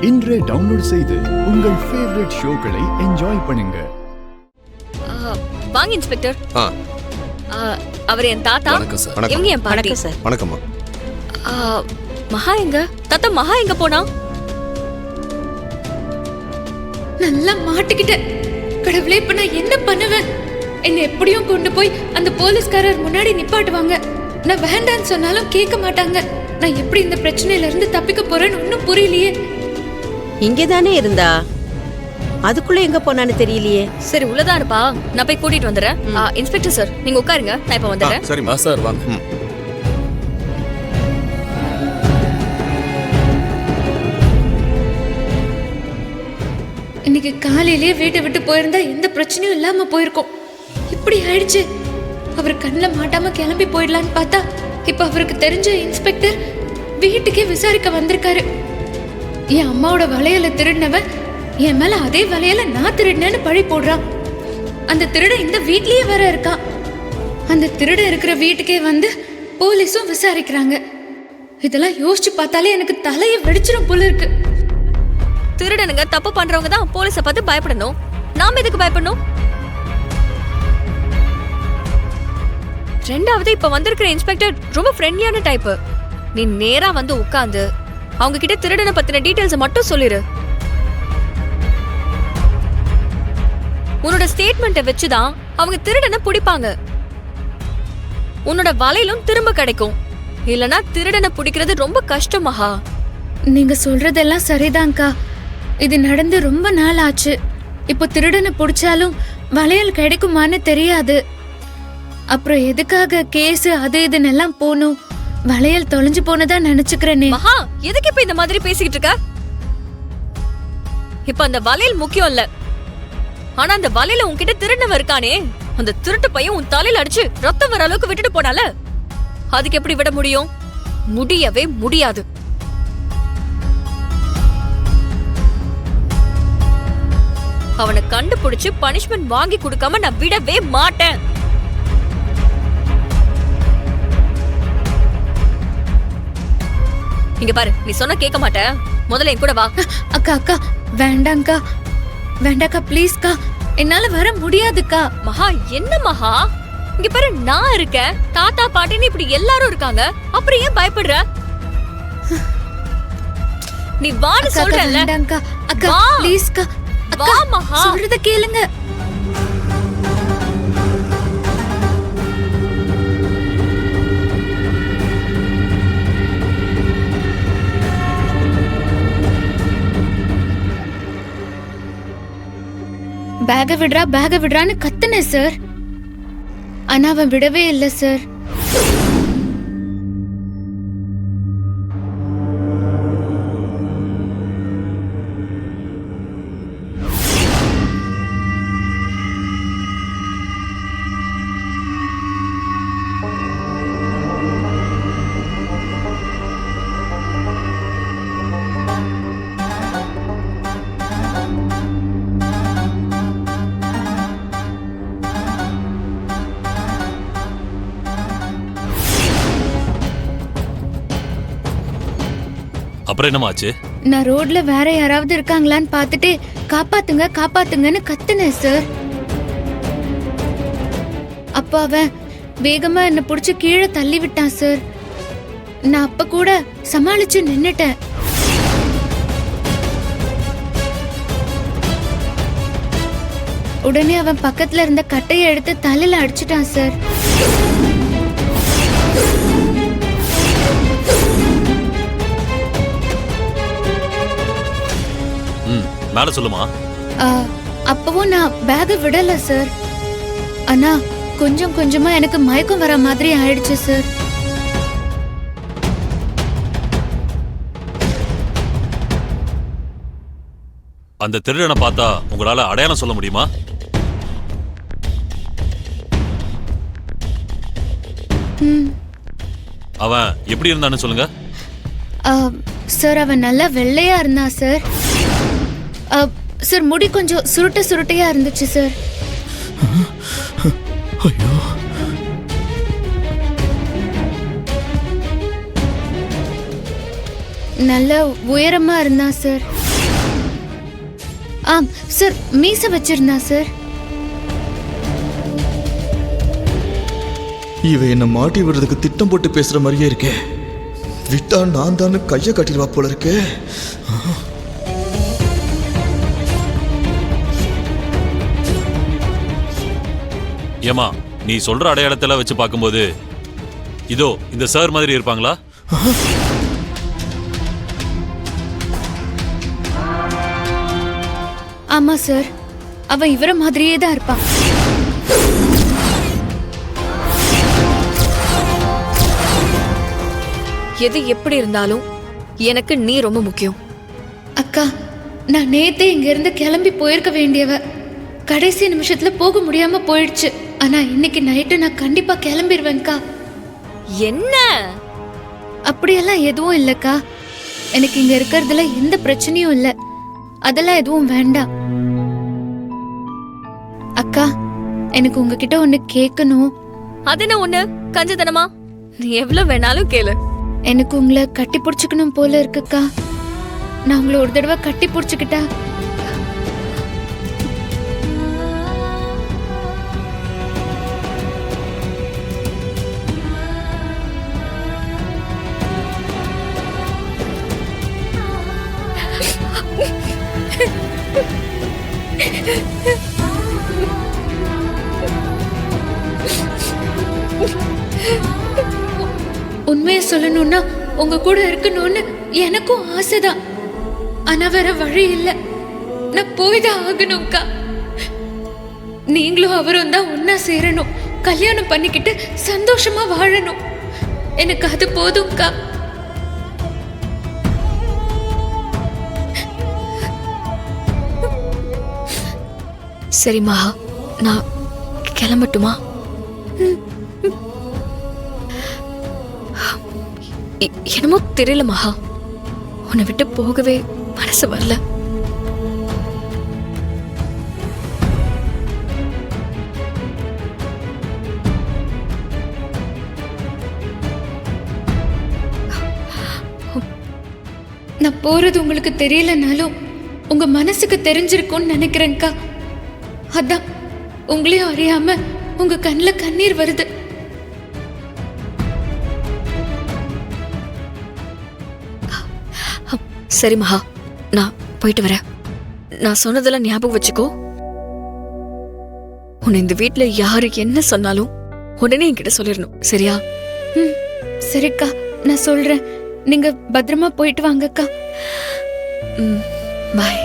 இன்றே டவுன்லோட் செய்து உங்கள் ஃபேவரட் ஷோக்களை என்ஜாய் பண்ணுங்க. வாங்க இன்ஸ்பெக்டர். அவர் என் தாத்தா. வணக்கம் சார். இவங்க என் பாட்டி. வணக்கம்மா. மகா எங்க? தாத்தா மகா எங்க போனா? நல்லா மாட்டிக்கிட்டேன். கடவுளே, இப்ப நான் என்ன பண்ணுவேன்? என்ன எப்படியும் கொண்டு போய் அந்த போலீஸ்காரர் முன்னாடி நிப்பாட்டுவாங்க. நான் வேண்டான்னு சொன்னாலும் கேட்க மாட்டாங்க. நான் எப்படி இந்த பிரச்சனையில இருந்து தப்பிக்க போறேன்னு ஒன்னும் புரியலையே. இங்கதானே இருந்தா, அதுக்குள்ள எங்க போனான்னு தெரியலையே. சரி, உள்ளதா இருப்பா. நான் போய் கூட்டிட்டு வந்துடுறேன். இன்ஸ்பெக்டர் சார், நீங்க உட்காருங்க, நான் இப்ப வந்துடுறேன். சரிம்மா சார், வாங்க. இன்னைக்கு காலையிலேயே வீட்டை விட்டு போயிருந்தா எந்த பிரச்சனையும் இல்லாம போயிருக்கோம். இப்படி ஆயிடுச்சு. அவர் கண்ணில் மாட்டாம கிளம்பி போயிடலான்னு பார்த்தா இப்ப அவருக்கு தெரிஞ்ச இன்ஸ்பெக்டர் வீட்டுக்கே விசாரிக்க வந்திருக்காரு. என் அம்மாவோட வளையல திருடினவன் என் மேல அதே வளையல நான் திருடினேன்னு பழி போடுறான். அந்த திருட இந்த வீட்லயே வர இருக்கான். அந்த திருட இருக்கிற வீட்டுக்கே வந்து போலீஸும் விசாரிக்கிறாங்க. இதெல்லாம் யோசிச்சு பார்த்தாலே எனக்கு தலையை வெடிச்சிடும் போல இருக்கு. திருடனுங்க தப்பு பண்றவங்க தான் போலீஸ பார்த்து பயப்படணும். நாம எதுக்கு பயப்படணும்? ரெண்டாவது, இப்ப வந்திருக்கிற இன்ஸ்பெக்டர் ரொம்ப ஃப்ரெண்ட்லியான டைப். நீ நேரா வந்து உட்கார்ந்து அவங்க கிட்ட திருடனை பத்தின டீடைல்ஸ் மட்டும் சொல்லிரு. உன்னோட ஸ்டேட்மெண்ட்டை வச்சுதான் அவங்க திருடனை பிடிப்பாங்க. உன்னோட வலையிலும் திரும்ப கிடைக்கும். இல்லனா திருடனை பிடிக்கிறது ரொம்ப கஷ்டம் மகா. நீங்க சொல்றதெல்லாம் சரிதான்க்கா. இது நடந்து ரொம்ப நாள் ஆச்சு. இப்போ திருடனை பிடிச்சாலும் வளையல் கிடைக்குமான்னு தெரியாது. அப்புறம் எதுக்காக கேஸ் அது இதுன்னு எல்லாம் போகணும்? வளையல் தொலைஞ்சு போனதா நினைச்சுக்கிறேனே. மகா, எதுக்கு இப்ப இந்த மாதிரி பேசிக்கிட்டு இருக்க? இப்ப அந்த வளையல் முக்கியம் இல்ல. ஆனா அந்த வலையில உன்கிட்ட திருடனவன் இருக்கானே, அந்த திருட்டு பையன் உன் தலையில அடிச்சு ரத்தம் வர அளவுக்கு விட்டுட்டு போனால, அதுக்கு எப்படி விட முடியும்? முடியவே முடியாது. அவனை கண்டுபிடிச்சு பனிஷ்மெண்ட் வாங்கி கொடுக்காம நான் விடவே மாட்டேன். இங்க பாரு, நீ சொன்ன கேட்க மாட்டேன். முதல்ல என் கூட வா. அக்கா அக்கா வேண்டாங்க்கா, வேண்டாக்கா, ப்ளீஸ்க்கா, என்னால வர முடியாதுக்கா. மகா, என்ன மகா? இங்க பாரு, நான் இருக்கேன், தாத்தா பாட்டின்னு இப்படி எல்லாரும் இருக்காங்க. அப்புறம் ஏன் பயப்படுற? நீ வான்னு சொல்றல. வேண்டாங்க்கா, அக்கா ப்ளீஸ்க்கா. வா மகா, சொல்றத கேளுங்க. பேக விடுறா, பேக விடுறான்னு கத்துனேன் சார். ஆனா அவன் விடவே இல்லை சார். அப்புறம் என்னமாச்சு? நான் ரோட்ல வேற யாராவது இருக்காங்களான்னு பார்த்துட்டு காப்பாத்துங்க காப்பாத்துங்கன்னு கத்துனேன் சார். அப்ப அவன் வேகமா என்ன புடிச்சு கீழே தள்ளி விட்டான் சார். நான் அப்ப கூட சமாளிச்சு நின்னுட்டேன். உடனே அவன் பக்கத்துல இருந்த கட்டையை எடுத்து தலையில அடிச்சிட்டான் சார். மேல சொல்லுமா. அப்பவும் நான் பேக விடல சார். ஆனா கொஞ்சம் கொஞ்சமா எனக்கு மயக்கம் வர மாதிரி ஆயிடுச்சு சார். அந்த திருடனை பார்த்தா உங்களால அடையாளம் சொல்ல முடியுமா? அவன் எப்படி இருந்தான்னு சொல்லுங்க. சார், அவன் நல்லா வெள்ளையா இருந்தான் சார். சார், முடி கொஞ்சம் சுருட்ட சுருட்டையா இருந்துச்சு சார். நல்ல உயரமா இருந்தான் சார். ஆம் சார், மீச வச்சிருந்தா சார். இவ என்ன மாட்டி விடுறதுக்கு திட்டம் போட்டு பேசுற மாதிரியே இருக்கே. விட்டா நான் தானே கையை கட்டிடுவா போல இருக்கே. ஏமா நீ சொல்ற அடையாளத்தெல்லாம் வச்சு பார்க்கும்போது இதோ இந்த சார் மாதிரி இருப்பாங்களா? ஆமா சார், அவன் இவர மாதிரியே தான் இருப்பான். எது எப்படி இருந்தாலும் எனக்கு நீ ரொம்ப முக்கியம். அக்கா, நான் நேத்தே இங்க இருந்து கிளம்பி போயிருக்க வேண்டியவ. கடைசி நிமிஷத்துல போக முடியாம போயிடுச்சு. ஆனா இன்னைக்கு நைட்டு நான் கண்டிப்பா கிளம்பிடுவேன்க்கா. என்ன? அப்படியெல்லாம் எதுவும் இல்லக்கா. எனக்கு இங்க இருக்கிறதுல எந்த பிரச்சனையும் இல்ல. அதெல்லாம் எதுவும் வேண்டாம். அக்கா, எனக்கு உங்ககிட்ட ஒண்ணு கேட்கணும். அது என்ன ஒண்ணு? கஞ்சத்தனமா? நீ எவ்வளவு வேணாலும் கேளு. எனக்கு உங்களை கட்டி பிடிச்சுக்கணும் போல இருக்குக்கா. நான் உங்களை ஒரு தடவை கட்டி பிடிச்சுக்கிட்டா உண்மையை சொல்லணும்னா உங்க கூட இருக்கணும்னு எனக்கும் ஆசைதான். ஆனா வேற வழி இல்ல. நான் போய்தான் ஆகணும்க்கா. நீங்களும் அவரும் தான் ஒன்னா சேரணும், கல்யாணம் பண்ணிக்கிட்டு சந்தோஷமா வாழணும். எனக்கு அது போதும்க்கா. சரி மகா, நான் கிளம்பட்டுமா? என்னமோ தெரியல மகா, உன்னை விட்டு போகவே மனசு வரல. நான் போறது உங்களுக்கு தெரியலனாலும் உங்க மனசுக்கு தெரிஞ்சிருக்கும்னு நினைக்கிறேன்க்கா. அதான் உங்களையும் அறியாம உங்க கண்ணுல கண்ணீர் வருது. சரி மகா, நான் போயிட்டு வரேன். நான் சொன்னதெல்லாம் ஞாபகம் வச்சுக்கோ. உன்னை இந்த வீட்டுல யாரு என்ன சொன்னாலும் உடனே என்கிட்ட சொல்லிடணும், சரியா? சரிக்கா, நான் சொல்றேன். நீங்க பத்திரமா போயிட்டு வாங்கக்கா. பாய்.